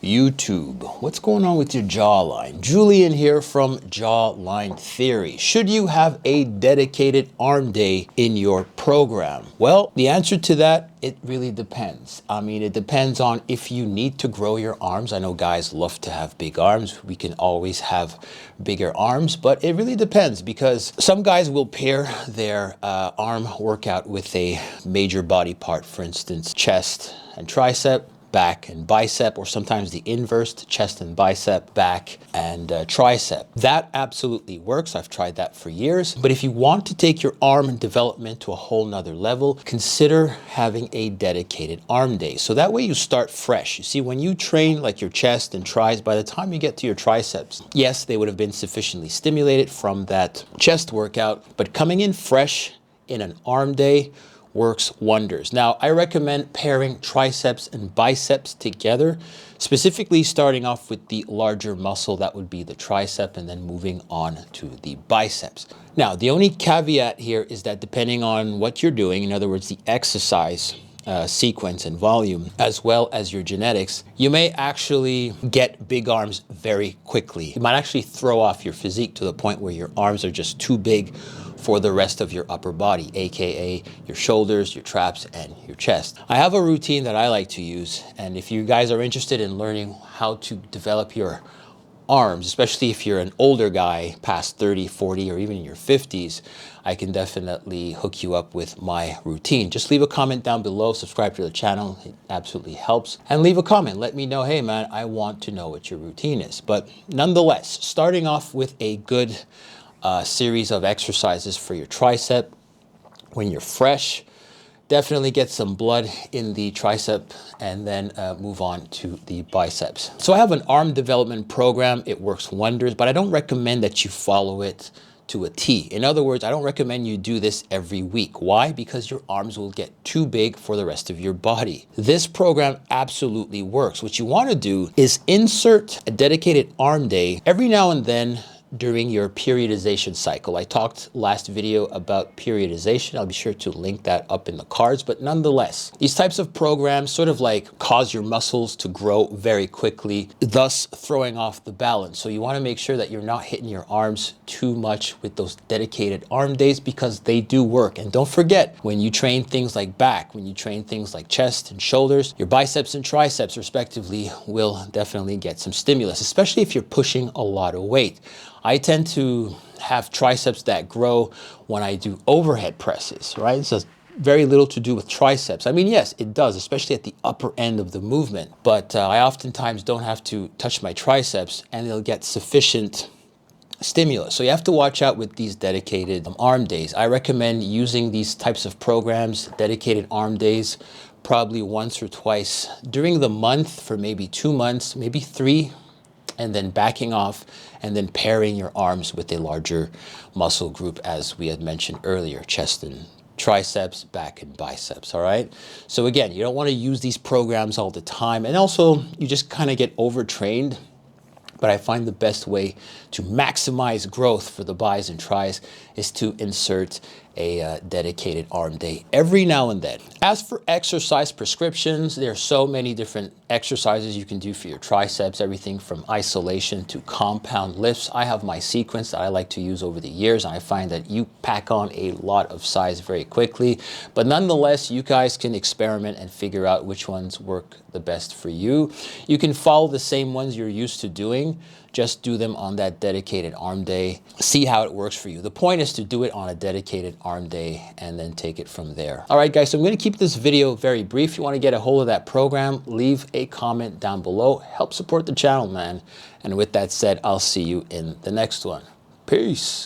YouTube, what's going on with your jawline? Julian here from Jawline Theory. Should you have a dedicated arm day in your program? Well, the answer to that, it really depends. It depends on if you need to grow your arms. I know guys love to have big arms. We can always have bigger arms, but it really depends because some guys will pair their arm workout with a major body part, for instance, chest and tricep, back and bicep, or sometimes the inverse, chest and bicep, back and tricep. That absolutely works. I've tried that for years. But if you want to take your arm development to a whole nother level, consider having a dedicated arm day. So that way you start fresh. You see, when you train like your chest and tris, by the time you get to your triceps, yes, they would have been sufficiently stimulated from that chest workout, but coming in fresh in an arm day works wonders. Now, I recommend pairing triceps and biceps together, specifically starting off with the larger muscle, that would be the tricep, and then moving on to the biceps. Now, the only caveat here is that depending on what you're doing, in other words, the exercise sequence and volume, as well as your genetics, you may actually get big arms very quickly. You might actually throw off your physique to the point where your arms are just too big for the rest of your upper body, aka your shoulders, your traps, and your chest. I have a routine that I like to use, and if you guys are interested in learning how to develop your arms, especially if you're an older guy past 30, 40, or even in your 50s, I can definitely hook you up with my routine. Just leave a comment down below, subscribe to the channel, it absolutely helps. And leave a comment, let me know, hey man, I want to know what your routine is. But nonetheless, starting off with a good series of exercises for your tricep. When you're fresh, definitely get some blood in the tricep and then move on to the biceps. So I have an arm development program. It works wonders, but I don't recommend that you follow it to a T. In other words, I don't recommend you do this every week. Why? Because your arms will get too big for the rest of your body. This program absolutely works. What you want to do is insert a dedicated arm day every now and then during your periodization cycle. I talked last video about periodization. I'll be sure to link that up in the cards, but nonetheless, these types of programs sort of like cause your muscles to grow very quickly, thus throwing off the balance. So you want to make sure that you're not hitting your arms too much with those dedicated arm days, because they do work. And don't forget, when you train things like back, when you train things like chest and shoulders, your biceps and triceps respectively will definitely get some stimulus, especially if you're pushing a lot of weight. I tend to have triceps that grow when I do overhead presses, right? So very little to do with triceps. Yes, it does, especially at the upper end of the movement, but I oftentimes don't have to touch my triceps and they'll get sufficient stimulus. So you have to watch out with these dedicated arm days. I recommend using these types of programs, dedicated arm days, probably once or twice during the month for maybe 2 months, maybe 3, and then backing off and then pairing your arms with a larger muscle group, as we had mentioned earlier, chest and triceps, back and biceps, all right? So again, you don't want to use these programs all the time, and also you just kind of get overtrained. But I find the best way to maximize growth for the bis and tris is to insert a dedicated arm day every now and then. As for exercise prescriptions, there are so many different exercises you can do for your triceps, everything from isolation to compound lifts. I have my sequence that I like to use over the years, and I find that you pack on a lot of size very quickly. But nonetheless, you guys can experiment and figure out which ones work the best for you. You can follow the same ones you're used to doing, just do them on that dedicated arm day. See how it works for you. The point is to do it on a dedicated arm day and then take it from there. All right, guys, so I'm going to keep this video very brief. If you want to get a hold of that program, leave a comment down below. Help support the channel, man. And with that said, I'll see you in the next one. Peace.